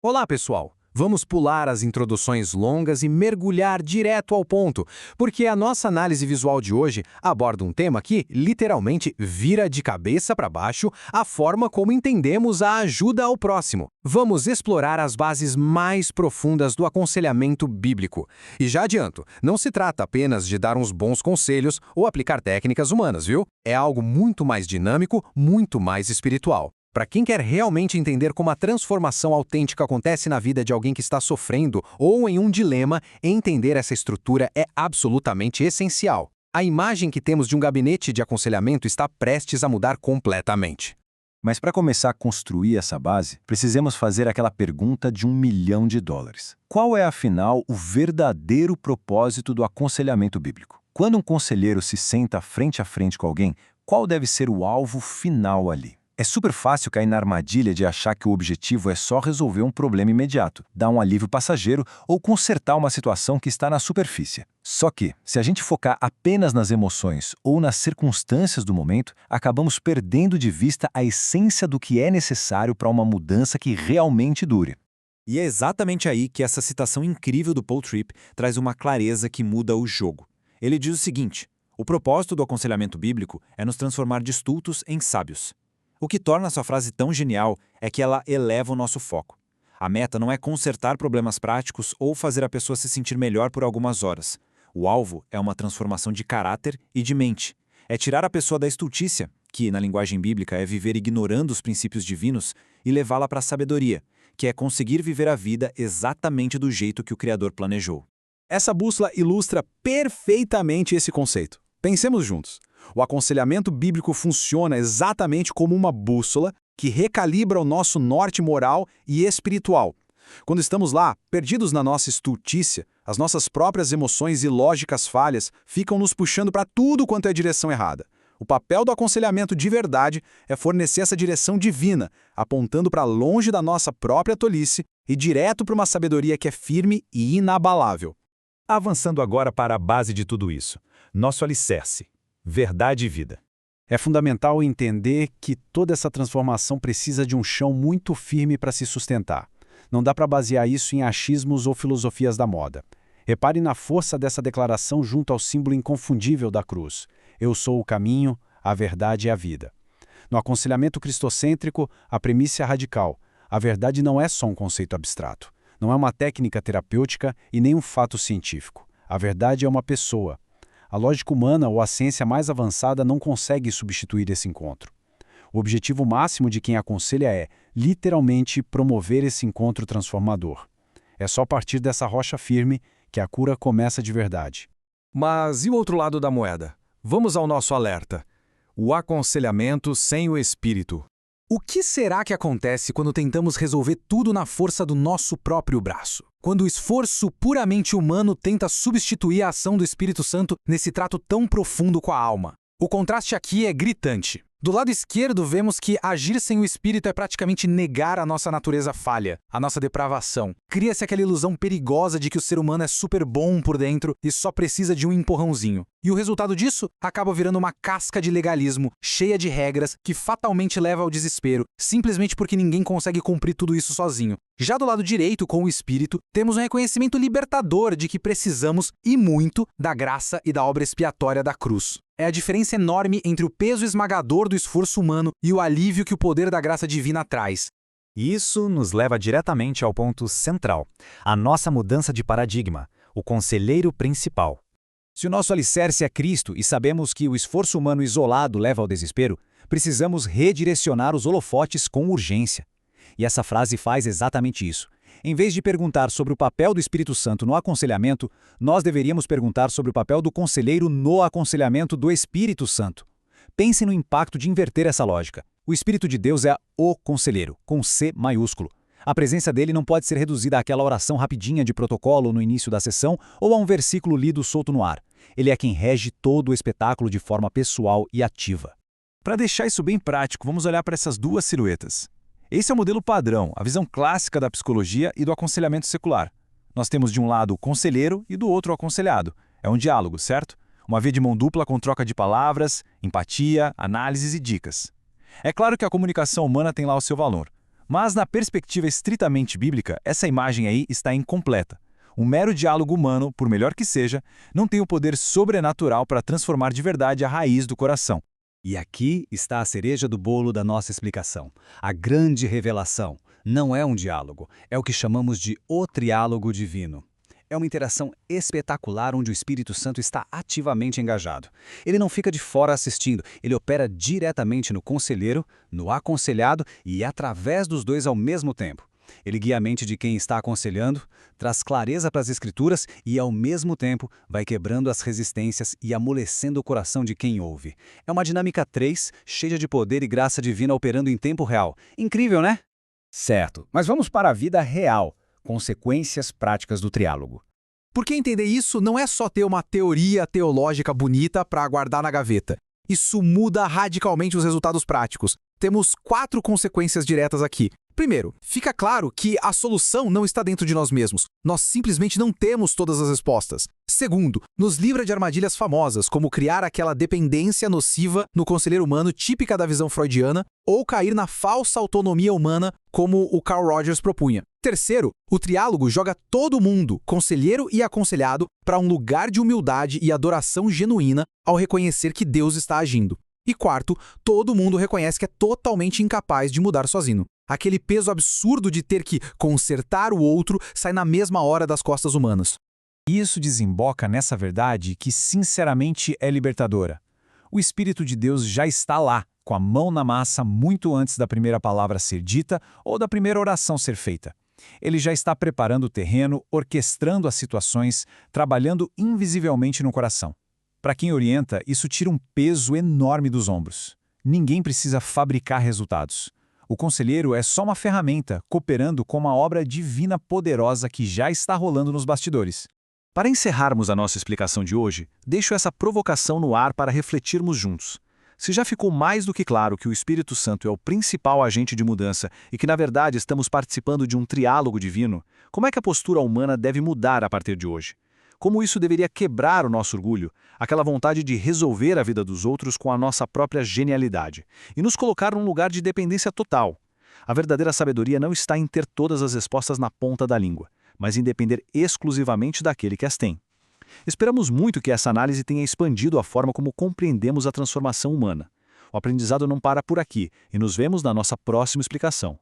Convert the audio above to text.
Olá, pessoal! Vamos pular as introduções longas e mergulhar direto ao ponto, porque a nossa análise visual de hoje aborda um tema que, literalmente, vira de cabeça para baixo a forma como entendemos a ajuda ao próximo. Vamos explorar as bases mais profundas do aconselhamento bíblico. E já adianto, não se trata apenas de dar uns bons conselhos ou aplicar técnicas humanas, viu? É algo muito mais dinâmico, muito mais espiritual. Para quem quer realmente entender como a transformação autêntica acontece na vida de alguém que está sofrendo ou em um dilema, entender essa estrutura é absolutamente essencial. A imagem que temos de um gabinete de aconselhamento está prestes a mudar completamente. Mas para começar a construir essa base, precisamos fazer aquela pergunta de $1 milhão. Qual é, afinal, o verdadeiro propósito do aconselhamento bíblico? Quando um conselheiro se senta frente a frente com alguém, qual deve ser o alvo final ali? É super fácil cair na armadilha de achar que o objetivo é só resolver um problema imediato, dar um alívio passageiro ou consertar uma situação que está na superfície. Só que, se a gente focar apenas nas emoções ou nas circunstâncias do momento, acabamos perdendo de vista a essência do que é necessário para uma mudança que realmente dure. E é exatamente aí que essa citação incrível do Paul Tripp traz uma clareza que muda o jogo. Ele diz o seguinte: o propósito do aconselhamento bíblico é nos transformar de estultos em sábios. O que torna sua frase tão genial é que ela eleva o nosso foco. A meta não é consertar problemas práticos ou fazer a pessoa se sentir melhor por algumas horas. O alvo é uma transformação de caráter e de mente. É tirar a pessoa da estultícia, que, na linguagem bíblica, é viver ignorando os princípios divinos, e levá-la para a sabedoria, que é conseguir viver a vida exatamente do jeito que o Criador planejou. Essa bússola ilustra perfeitamente esse conceito. Pensemos juntos. O aconselhamento bíblico funciona exatamente como uma bússola que recalibra o nosso norte moral e espiritual. Quando estamos lá, perdidos na nossa estultícia, as nossas próprias emoções e lógicas falhas ficam nos puxando para tudo quanto é direção errada. O papel do aconselhamento de verdade é fornecer essa direção divina, apontando para longe da nossa própria tolice e direto para uma sabedoria que é firme e inabalável. Avançando agora para a base de tudo isso, nosso alicerce, verdade e vida. É fundamental entender que toda essa transformação precisa de um chão muito firme para se sustentar. Não dá para basear isso em achismos ou filosofias da moda. Repare na força dessa declaração junto ao símbolo inconfundível da cruz. Eu sou o caminho, a verdade e a vida. No aconselhamento cristocêntrico, a premissa é radical. A verdade não é só um conceito abstrato. Não é uma técnica terapêutica e nem um fato científico. A verdade é uma pessoa. A lógica humana ou a ciência mais avançada não consegue substituir esse encontro. O objetivo máximo de quem aconselha é, literalmente, promover esse encontro transformador. É só a partir dessa rocha firme que a cura começa de verdade. Mas e o outro lado da moeda? Vamos ao nosso alerta. O aconselhamento sem o espírito. O que será que acontece quando tentamos resolver tudo na força do nosso próprio braço? Quando o esforço puramente humano tenta substituir a ação do Espírito Santo nesse trato tão profundo com a alma? O contraste aqui é gritante. Do lado esquerdo, vemos que agir sem o Espírito é praticamente negar a nossa natureza falha, a nossa depravação. Cria-se aquela ilusão perigosa de que o ser humano é super bom por dentro e só precisa de um empurrãozinho. E o resultado disso acaba virando uma casca de legalismo, cheia de regras, que fatalmente leva ao desespero, simplesmente porque ninguém consegue cumprir tudo isso sozinho. Já do lado direito, com o Espírito, temos um reconhecimento libertador de que precisamos, e muito, da graça e da obra expiatória da cruz. É a diferença enorme entre o peso esmagador do esforço humano e o alívio que o poder da graça divina traz. Isso nos leva diretamente ao ponto central, a nossa mudança de paradigma, o conselheiro principal. Se o nosso alicerce é Cristo e sabemos que o esforço humano isolado leva ao desespero, precisamos redirecionar os holofotes com urgência. E essa frase faz exatamente isso. Em vez de perguntar sobre o papel do Espírito Santo no aconselhamento, nós deveríamos perguntar sobre o papel do conselheiro no aconselhamento do Espírito Santo. Pense no impacto de inverter essa lógica. O Espírito de Deus é o conselheiro, com C maiúsculo. A presença dele não pode ser reduzida àquela oração rapidinha de protocolo no início da sessão ou a um versículo lido solto no ar. Ele é quem rege todo o espetáculo de forma pessoal e ativa. Para deixar isso bem prático, vamos olhar para essas duas silhuetas. Esse é o modelo padrão, a visão clássica da psicologia e do aconselhamento secular. Nós temos de um lado o conselheiro e do outro o aconselhado. É um diálogo, certo? Uma via de mão dupla com troca de palavras, empatia, análises e dicas. É claro que a comunicação humana tem lá o seu valor. Mas na perspectiva estritamente bíblica, essa imagem aí está incompleta. Um mero diálogo humano, por melhor que seja, não tem o poder sobrenatural para transformar de verdade a raiz do coração. E aqui está a cereja do bolo da nossa explicação. A grande revelação não é um diálogo, é o que chamamos de o triálogo divino. É uma interação espetacular onde o Espírito Santo está ativamente engajado. Ele não fica de fora assistindo, ele opera diretamente no conselheiro, no aconselhado e através dos dois ao mesmo tempo. Ele guia a mente de quem está aconselhando, traz clareza para as Escrituras e, ao mesmo tempo, vai quebrando as resistências e amolecendo o coração de quem ouve. É uma dinâmica 3, cheia de poder e graça divina operando em tempo real. Incrível, né? Certo, mas vamos para a vida real. Consequências práticas do triálogo. Porque entender isso não é só ter uma teoria teológica bonita para guardar na gaveta. Isso muda radicalmente os resultados práticos. Temos 4 consequências diretas aqui. Primeiro, fica claro que a solução não está dentro de nós mesmos. Nós simplesmente não temos todas as respostas. Segundo, nos livra de armadilhas famosas, como criar aquela dependência nociva no conselheiro humano típica da visão freudiana, ou cair na falsa autonomia humana, como o Carl Rogers propunha. Terceiro, o triálogo joga todo mundo, conselheiro e aconselhado, para um lugar de humildade e adoração genuína ao reconhecer que Deus está agindo. E quarto, todo mundo reconhece que é totalmente incapaz de mudar sozinho. Aquele peso absurdo de ter que consertar o outro sai na mesma hora das costas humanas. Isso desemboca nessa verdade que, sinceramente, é libertadora. O Espírito de Deus já está lá, com a mão na massa, muito antes da primeira palavra ser dita ou da primeira oração ser feita. Ele já está preparando o terreno, orquestrando as situações, trabalhando invisivelmente no coração. Para quem orienta, isso tira um peso enorme dos ombros. Ninguém precisa fabricar resultados. O conselheiro é só uma ferramenta, cooperando com uma obra divina poderosa que já está rolando nos bastidores. Para encerrarmos a nossa explicação de hoje, deixo essa provocação no ar para refletirmos juntos. Se já ficou mais do que claro que o Espírito Santo é o principal agente de mudança e que, na verdade, estamos participando de um triálogo divino, como é que a postura humana deve mudar a partir de hoje? Como isso deveria quebrar o nosso orgulho, aquela vontade de resolver a vida dos outros com a nossa própria genialidade, e nos colocar num lugar de dependência total. A verdadeira sabedoria não está em ter todas as respostas na ponta da língua, mas em depender exclusivamente daquele que as tem. Esperamos muito que essa análise tenha expandido a forma como compreendemos a transformação humana. O aprendizado não para por aqui, e nos vemos na nossa próxima explicação.